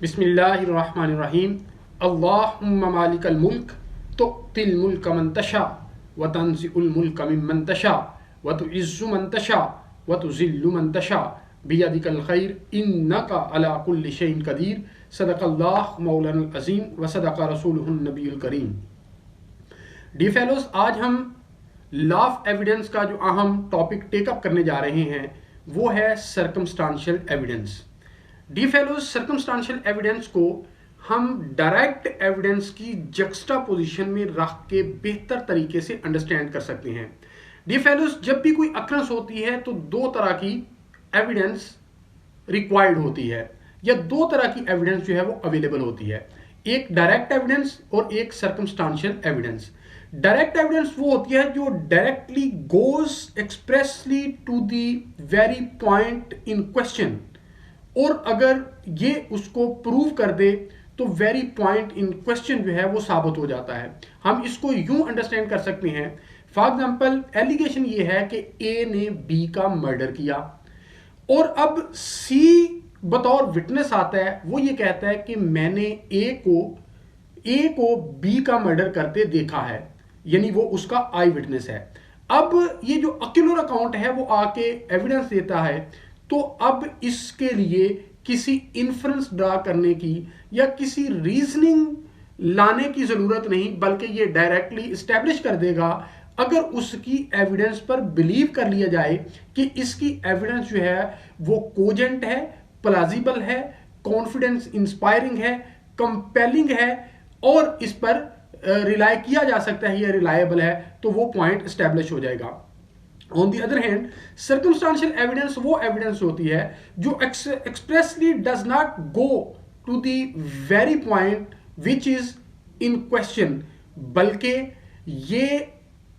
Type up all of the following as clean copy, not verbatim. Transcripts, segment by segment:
बिस्मिल्लाहिर्रहमानिर्रहीम। अल्लाहुम्मा मालिकल मुल्क तुअतिल मुल्क मन तशा व तंज़िउल मुल्क मिम्मन तशा व तुइज़्ज़ु मन तशा व तुज़िल्लु मन तशा बियदिकल खैर इन्नका अला कुल्लि शैइन कदीर। सदक़ल्लाहु मौलाना अज़ीम व सदक़ रसूलुहुन नबीयुल करीम। डी फेलोज, आज हम लॉ ऑफ एविडेंस का जो अहम टॉपिक टेकअप करने जा रहे हैं वो है circumstantial evidence. D fellows, circumstantial evidence को हम डायरेक्ट एविडेंस की जक्स्टा पोजिशन में रख के बेहतर तरीके से अंडरस्टैंड कर सकते हैं। डी फेलोज, जब भी कोई अक्रंस होती है तो दो तरह की एविडेंस रिक्वायर्ड होती है या दो तरह की एविडेंस जो है वो अवेलेबल होती है, एक डायरेक्ट एविडेंस और एक सर्कमस्टांशियल एविडेंस। डायरेक्ट एविडेंस वो होती है जो directly goes expressly to the very point in question, और अगर ये उसको प्रूव कर दे तो वेरी पॉइंट इन क्वेश्चन जो है वो साबित हो जाता है। हम इसको यूं अंडरस्टैंड कर सकते हैं, फॉर एग्जांपल एलिगेशन ये है कि ए ने बी का मर्डर किया और अब सी बतौर विटनेस आता है, वो ये कहता है कि मैंने ए को बी का मर्डर करते देखा है, यानी वो उसका आई विटनेस है। अब ये जो अक्यूलर अकाउंट है वो आके एविडेंस देता है, तो अब इसके लिए किसी इन्फ्रेंस ड्रा करने की या किसी रीजनिंग लाने की जरूरत नहीं, बल्कि ये डायरेक्टली इस्टेब्लिश कर देगा अगर उसकी एविडेंस पर बिलीव कर लिया जाए कि इसकी एविडेंस जो है वो कोजेंट है, प्लाजिबल है, कॉन्फिडेंस इंस्पायरिंग है, कंपेलिंग है और इस पर रिलाय किया जा सकता है या रिलायबल है, तो वो पॉइंट इस्टेब्लिश हो जाएगा। On the other hand, circumstantial evidence वो एविडेंस होती है जो expressly does not go to the very point which is in question, बल्कि ये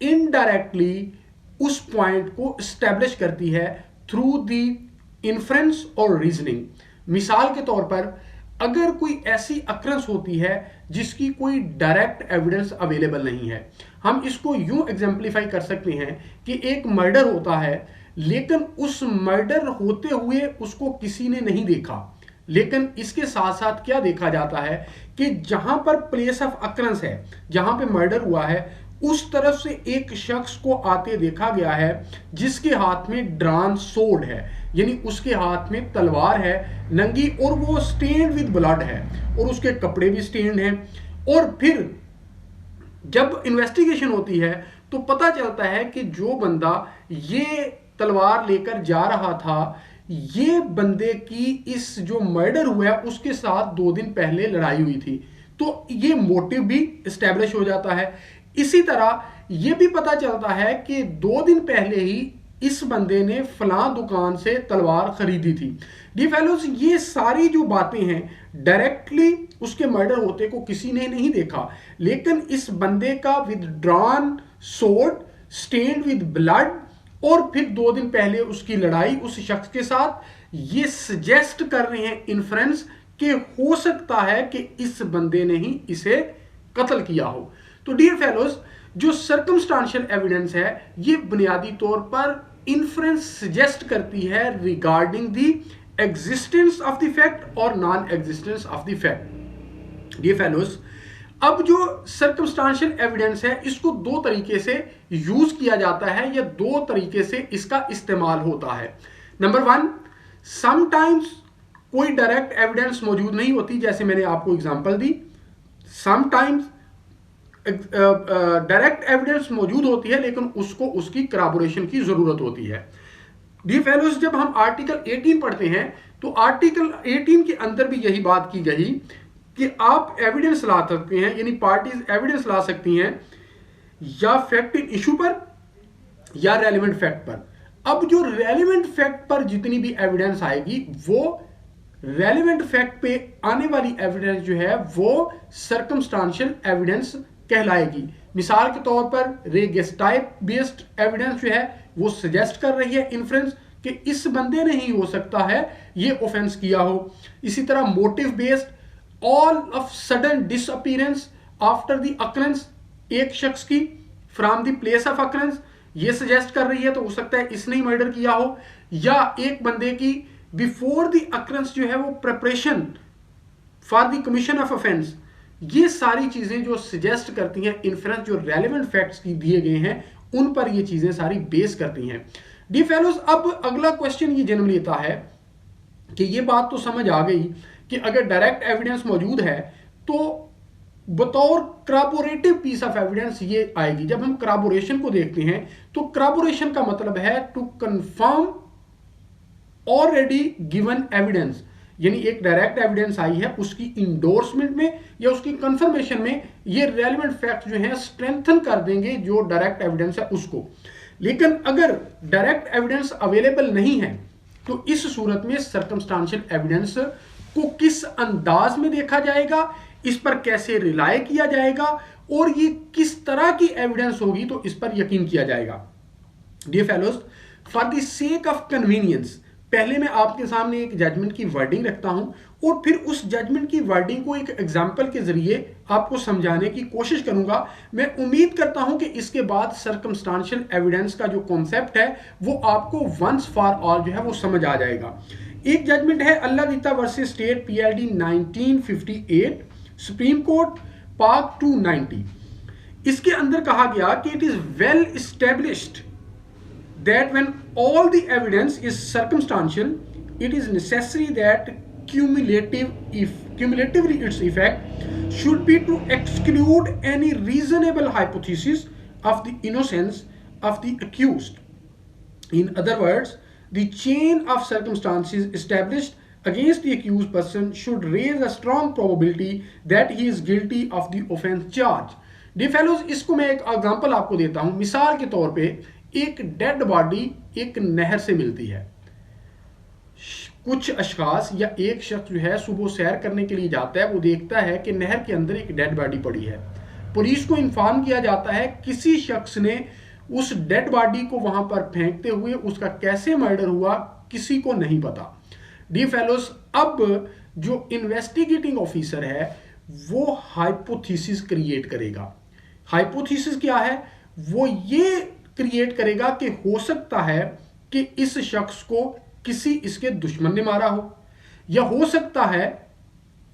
इनडायरेक्टली उस पॉइंट को स्टैब्लिश करती है थ्रू द इन्फ्रेंस और रीजनिंग। मिसाल के तौर पर, अगर कोई ऐसी अक्रंस होती है जिसकी कोई डायरेक्ट एविडेंस अवेलेबल नहीं है, हम इसको यूं एग्जाम्पलीफाई कर सकते हैं कि एक मर्डर होता है लेकिन उस मर्डर होते हुए उसको किसी ने नहीं देखा, लेकिन इसके साथ साथ क्या देखा जाता है कि जहां पर प्लेस ऑफ अक्रंस है, जहां पे मर्डर हुआ है, उस तरफ से एक शख्स को आते देखा गया है जिसके हाथ में ड्रान सोर्ड है, यानी उसके हाथ में तलवार है नंगी, और वो स्टेन्ड विद ब्लड है और उसके कपड़े भी स्टेन्ड हैं। और फिर जब इन्वेस्टिगेशन होती है तो पता चलता है कि जो बंदा ये तलवार लेकर जा रहा था, ये बंदे की इस जो मर्डर हुआ है उसके साथ 2 दिन पहले लड़ाई हुई थी, तो ये मोटिव भी इस्टेब्लिश हो जाता है। इसी तरह ये भी पता चलता है कि 2 दिन पहले ही इस बंदे ने फलां दुकान से तलवार खरीदी थी। डी फेलोज, ये सारी जो बातें हैं डायरेक्टली उसके मर्डर होते को किसी ने नहीं देखा, लेकिन इस बंदे का with drawn sword, stained with blood, और फिर 2 दिन पहले उसकी लड़ाई उस शख्स के साथ, ये सजेस्ट कर रहे हैं इन्फ्रेंस कि हो सकता है कि इस बंदे ने ही इसे कत्ल किया हो। तो डियर फेलोज, जो सर्कमस्टांशियल एविडेंस है ये बुनियादी तौर पर इन्फ्रेंस सजेस्ट करती है regarding the existence of the fact और non existence of the fact. Dear fellows, अब जो सर्कमस्टांशियल एविडेंस है इसको 2 तरीके से यूज किया जाता है या 2 तरीके से इसका इस्तेमाल होता है। नंबर 1, समटाइम्स कोई डायरेक्ट एविडेंस मौजूद नहीं होती, जैसे मैंने आपको एग्जांपल दी। समटाइम्स डायरेक्ट एविडेंस मौजूद होती है लेकिन उसको उसकी कराबोरेशन की जरूरत होती है। डी फेलोज, जब हम आर्टिकल 18 पढ़ते हैं तो आर्टिकल 18 के अंदर भी यही बात की गई कि आप एविडेंस ला सकते हैं, यानी पार्टीज एविडेंस ला सकती हैं या फैक्ट इन इशू पर या रेलिवेंट फैक्ट पर। अब जो रेलिवेंट फैक्ट पर जितनी भी एविडेंस आएगी वो रेलिवेंट फैक्ट पे आने वाली एविडेंस जो है वो सर्कमस्टांशियल एविडेंस कहलाएगी। मिसाल के तौर पर रे गेस्टाइप बेस्ड एविडेंस जो है वो सजेस्ट कर रही है इन्फ्रेंस कि इस बंदे ने ही हो सकता है ये ऑफेंस किया हो। इसी तरह motive based, all of sudden disappearance after the occurrence एक शख्स की from the place of occurrence, ये सजेस्ट कर रही है तो हो सकता है इसने ही मर्डर किया हो। या एक बंदे की बिफोर द अकरेंस जो है वो preparation for the commission of offence. ये सारी चीजें जो सजेस्ट करती हैं इन्फ्रेंस, जो रेलिवेंट फैक्ट्स की दिए गए हैं उन पर ये चीजें सारी बेस करती हैं। डी फेलोज, अब अगला क्वेश्चन ये जन्म लेता है कि ये बात तो समझ आ गई कि अगर डायरेक्ट एविडेंस मौजूद है तो बतौर कराबोरेटिव पीस ऑफ एविडेंस ये आएगी। जब हम कराबोरेशन को देखते हैं तो कराबोरेशन का मतलब है to confirm already given evidence, यानी एक डायरेक्ट एविडेंस आई है उसकी इंडोर्समेंट में या उसकी कंफर्मेशन में ये रेलेवेंट फैक्ट जो है स्ट्रेंथन कर देंगे जो डायरेक्ट एविडेंस है उसको। लेकिन अगर डायरेक्ट एविडेंस अवेलेबल नहीं है तो इस सूरत में सर्कमस्टांशियल एविडेंस को किस अंदाज में देखा जाएगा, इस पर कैसे रिलाय किया जाएगा और ये किस तरह की एविडेंस होगी तो इस पर यकीन किया जाएगा। Dear fellows, for the sake of convenience पहले मैं आपके सामने एक जजमेंट की वर्डिंग रखता हूं और फिर उस जजमेंट की वर्डिंग को एक एग्जाम्पल के जरिए आपको समझाने की कोशिश करूंगा। मैं उम्मीद करता हूं कि इसके बाद सर्कमस्टांशियल एविडेंस का जो कॉन्सेप्ट है वो आपको वंस फॉर ऑल जो है वो समझ आ जाएगा। एक जजमेंट है Allah Ditta versus state PLD 1958, supreme court part 290। इसके अंदर कहा गया कि it is well established that when all the evidence is circumstantial, it is necessary that cumulatively its effect should be to exclude any reasonable hypothesis of the innocence of the accused. In other words, the chain of circumstances established against the accused person should raise a strong probability that he is guilty of the offense charged. Dear fellows, इसको मैं एक example आपको देता हूं। मिसाल के तौर पे एक डेड बॉडी एक नहर से मिलती है। कुछ अशखास या एक शख्स जो है सुबह सैर करने के लिए जाता है, वो देखता है कि नहर के अंदर एक डेड बॉडी पड़ी है। पुलिस को इन्फॉर्म किया जाता है किसी शख्स ने उस डेड बॉडी को वहां पर फेंकते हुए उसका कैसे मर्डर हुआ किसी को नहीं पता। डियर फेलोस, अब जो इन्वेस्टिगेटिंग ऑफिसर है वो हाइपोथेसिस क्रिएट करेगा। हाइपोथेसिस क्या है? वो ये क्रिएट करेगा कि हो सकता है कि इस शख्स को किसी इसके दुश्मन ने मारा हो, या हो सकता है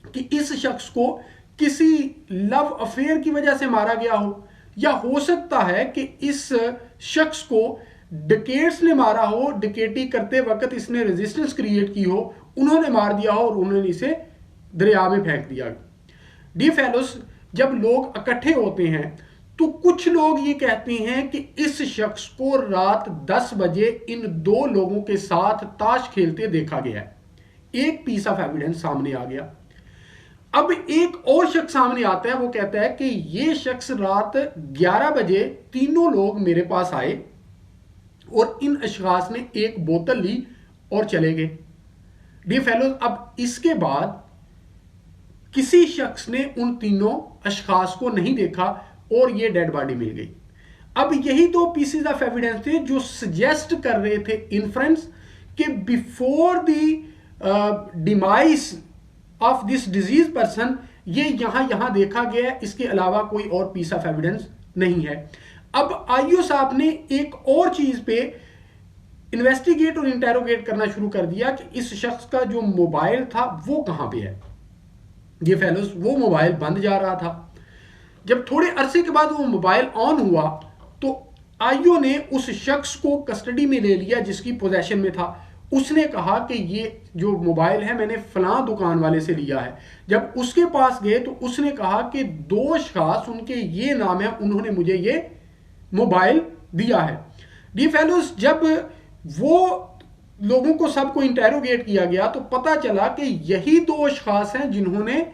कि इस शख्स को किसी लव अफेयर की वजह से मारा गया हो, या हो सकता है कि इस शख्स को डकैट्स ने मारा हो, डकैती करते वक्त इसने रेजिस्टेंस क्रिएट की हो, उन्होंने मार दिया हो और उन्होंने इसे दरिया में फेंक दिया। डियर फेलोस, जब लोग इकट्ठे होते हैं तो कुछ लोग ये कहते हैं कि इस शख्स को रात 10 बजे इन दो लोगों के साथ ताश खेलते देखा गया है। एक पीस ऑफ एविडेंस सामने आ गया। अब एक और शख्स सामने आता है, वो कहता है कि ये शख्स रात 11 बजे तीनों लोग मेरे पास आए और इन अशखास ने एक बोतल ली और चले गए। डियर फेलोज, अब इसके बाद किसी शख्स ने उन तीनों अशखास को नहीं देखा और ये डेड बॉडी मिल गई। अब यही दो पीसेस ऑफ एविडेंस थे जो सजेस्ट कर रहे थे इन्फ्रेंस कि before the demise of this disease person ये यहां देखा गया है, इसके अलावा कोई और पीस ऑफ एविडेंस नहीं है। अब आईओ साहब ने एक और चीज पे इन्वेस्टिगेट और इंटेरोगेट करना शुरू कर दिया कि इस शख्स का जो मोबाइल था वो कहां पे है। ये फेलोस, वो मोबाइल बंद जा रहा था। जब थोड़े अरसे के बाद वो मोबाइल ऑन हुआ तो आईओ ने उस शख्स को कस्टडी में ले लिया जिसकी पोजेशन में था। उसने कहा कि ये जो मोबाइल है मैंने फलां दुकान वाले से लिया है। जब उसके पास गए तो उसने कहा कि दो शख्स, उनके ये नाम है, उन्होंने मुझे ये मोबाइल दिया है। डी फेलोस, जब वो लोगों को सबको इंटेरोगेट किया गया तो पता चला कि यही दो शख्स हैं जिन्होंने,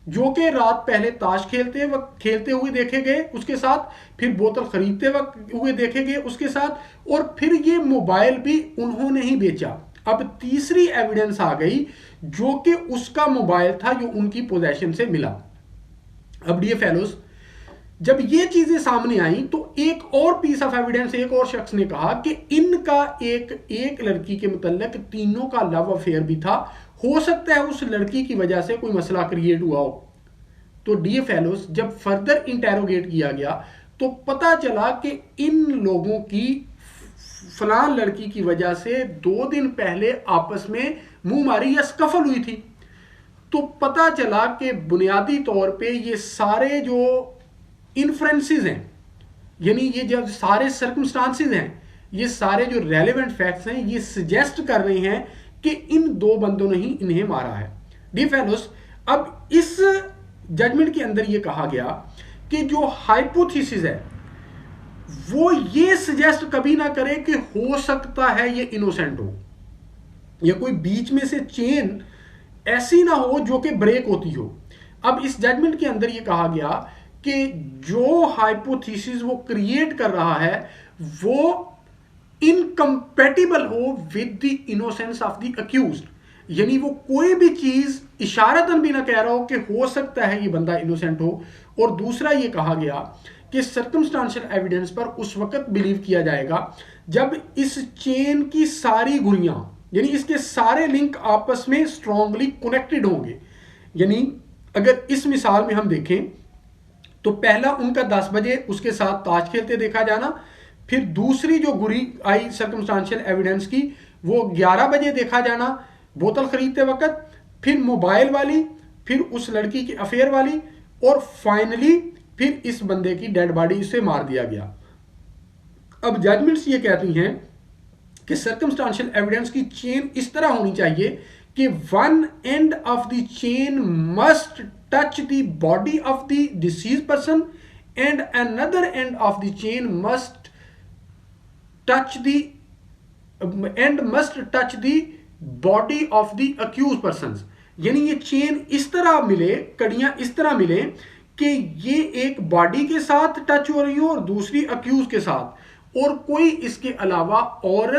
जो कि रात पहले ताश खेलते हुए देखे गए उसके साथ, फिर बोतल खरीदते वक्त हुए देखे गए उसके साथ, और फिर ये मोबाइल भी उन्होंने ही बेचा। अब तीसरी एविडेंस आ गई जो कि उसका मोबाइल था जो उनकी पोजीशन से मिला। अब डियर फेलोस, जब ये चीजें सामने आई तो एक और पीस ऑफ एविडेंस, एक और शख्स ने कहा कि इनका एक लड़की के मुतल्लिक तीनों का लव अफेयर भी था, हो सकता है उस लड़की की वजह से कोई मसला क्रिएट हुआ हो। तो डियर फेलोस, जब फर्दर इंटेरोगेट किया गया तो पता चला कि इन लोगों की फलां लड़की की वजह से 2 दिन पहले आपस में मुंह मारी या स्कफल हुई थी। तो पता चला कि बुनियादी तौर पे ये सारे जो इन्फ्रेंसेस हैं, यानी ये जो सारे सर्कमस्टांसेस हैं, ये सारे जो रेलेवेंट फैक्ट्स हैं, ये सजेस्ट कर रहे हैं कि इन दो बंदों ने ही इन्हें मारा है। डी फेलोस, अब इस जजमेंट के अंदर ये कहा गया कि जो हाइपोथेसिस है वो ये सजेस्ट कभी ना करे कि हो सकता है ये इनोसेंट हो, या कोई बीच में से चेन ऐसी ना हो जो कि ब्रेक होती हो। अब इस जजमेंट के अंदर ये कहा गया कि जो हाइपोथेसिस वो क्रिएट कर रहा है वो इनकम्पेटिबल हो with the innocence of the accused, यानी वो कोई भी चीज इशारतन भी ना कह रहा हो कि हो सकता है ये बंदा इनोसेंट हो। और दूसरा ये कहा गया कि सर्कमस्टांशियल एविडेंस पर उस वक्त बिलीव किया जाएगा जब इस चेन की सारी गुड़ियां, यानी इसके सारे लिंक आपस में स्ट्रांगली कनेक्टेड होंगे। यानी अगर इस मिसाल में हम देखें तो पहला उनका 10 बजे उसके साथ ताश खेलते देखा जाना, फिर दूसरी जो गुरी आई सर्कमस्टांशियल एविडेंस की वो 11 बजे देखा जाना बोतल खरीदते वक्त, फिर मोबाइल वाली, फिर उस लड़की की अफेयर वाली, और फाइनली फिर इस बंदे की डेड बॉडी से मार दिया गया। अब जजमेंट्स ये कहती हैं कि सर्कमस्टांशियल एविडेंस की चेन इस तरह होनी चाहिए कि one end of the chain must touch the body of the deceased person and another end of the chain must touch the body of the accused person. यानी ये चेन इस तरह मिले, कड़ियां इस तरह मिले कि ये एक बॉडी के साथ टच हो रही हो और दूसरी अक्यूज के साथ, और कोई इसके अलावा और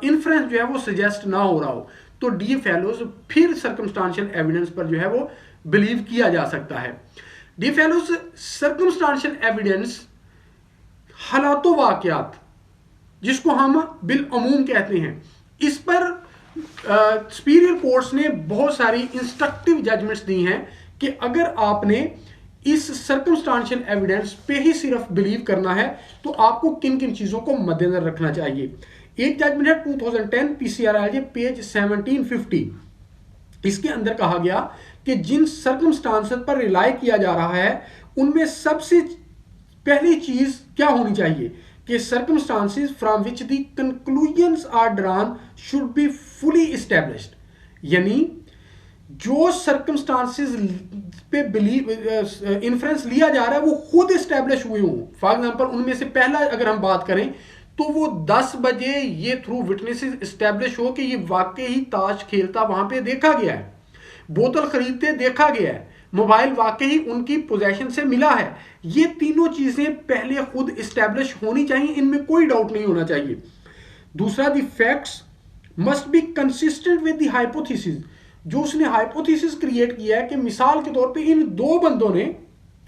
इन्फ्रेंस जो है वो सजेस्ट ना हो रहा हो। तो डी फेलोज फिर सर्कमस्टांशियल एविडेंस पर जो है वो बिलीव किया जा सकता है। डी फेलोज, सर्कमस्टांशियल एविडेंस हालातो वाकयात जिसको हम बिल अमूम कहते हैं, इस पर सुपीरियर कोर्ट्स ने बहुत सारी इंस्ट्रक्टिव जजमेंट्स दी हैं कि अगर आपने इस सर्कमस्टांशियल एविडेंस पे ही सिर्फ बिलीव करना है तो आपको किन किन चीजों को मद्देनजर रखना चाहिए। एक जजमेंट है 2010 पीसीआरआईजे पेज 1750। इसके अंदर कहा गया कि जिन सर्कमस्टांसेस पर रिलाई किया जा रहा है उनमें सबसे पहली चीज क्या होनी चाहिए कि circumstances from which the conclusions are drawn should be fully established, यानी जो सर्कमस्टांसेस पे बिलीव इन्फ्रेंस लिया जा रहा है वो खुद एस्टेब्लिश हुए हों। फॉर एग्जांपल उनमें से पहला अगर हम बात करें तो वो 10 बजे ये थ्रू विटनेसेस एस्टेब्लिश हो कि ये वाकई ही ताश खेलता वहां पे देखा गया है, बोतल खरीदते देखा गया है, मोबाइल वाकई उनकी पोजेशन से मिला है। ये तीनों चीजें पहले खुद इस्टेब्लिश होनी चाहिए, इनमें कोई डाउट नहीं होना चाहिए। दूसरा, the facts must be consistent with the hypothesis. जो उसने हाइपोथेसिस क्रिएट किया है कि मिसाल के तौर पे इन दो बंदों ने,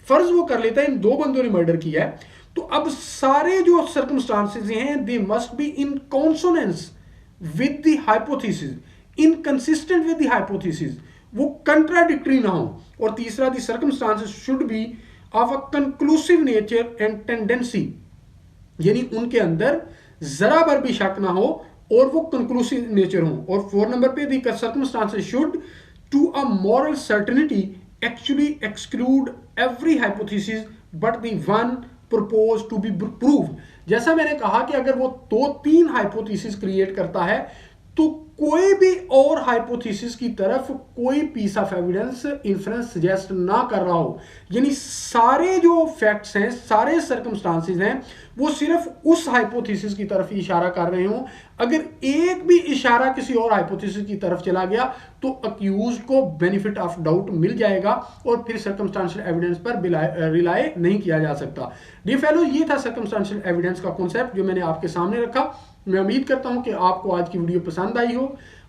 फर्ज वो कर लेता है इन दो बंदों ने मर्डर किया है, तो अब सारे जो सर्कमस्टांसेस हैं they must be in consonance with the hypothesis, inconsistent with the hypothesis, वो कंट्राडिक्टरी ना हो। और तीसरा, the circumstances should be of a conclusive nature and tendency, यानी उनके अंदर जरा भर भी शक ना हो और वो कंक्लूसिव नेचर हो। और 4 नंबर पे, the circumstances should to a moral certainty actually exclude every hypothesis but the one proposed to be proved. जैसा मैंने कहा कि अगर वो 2-3 हाइपोथेसिस क्रिएट करता है तो कोई भी और हाइपोथेसिस की तरफ कोई piece of evidence inference suggest ना कर रहा हो, यानी सारे जो फैक्ट्स हैं, सारे सर्कमस्टांसेस हैं, वो सिर्फ उस हाइपोथेसिस की तरफ ही इशारा कर रहे हो। अगर एक भी इशारा किसी और हाइपोथेसिस की तरफ चला गया तो अक्यूज को बेनिफिट ऑफ डाउट मिल जाएगा और फिर सर्कमस्टांशियल एविडेंस पर रिलाय नहीं किया जा सकता। डी फेलो, ये था सर्कमस्टांशियल एविडेंस का कॉन्सेप्ट जो मैंने आपके सामने रखा। मैं उम्मीद करता हूं कि आपको आज की वीडियो पसंद आई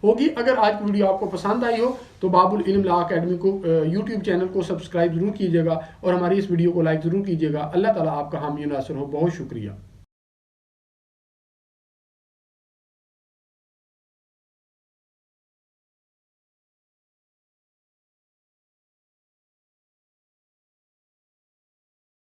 होगी। अगर आज की वीडियो आपको पसंद आई हो तो बाबुल इल्म लॉ अकेडमी को यूट्यूब चैनल को सब्सक्राइब जरूर कीजिएगा और हमारी इस वीडियो को लाइक जरूर कीजिएगा। अल्लाह ताला आपका हामी नासिर हो। बहुत शुक्रिया।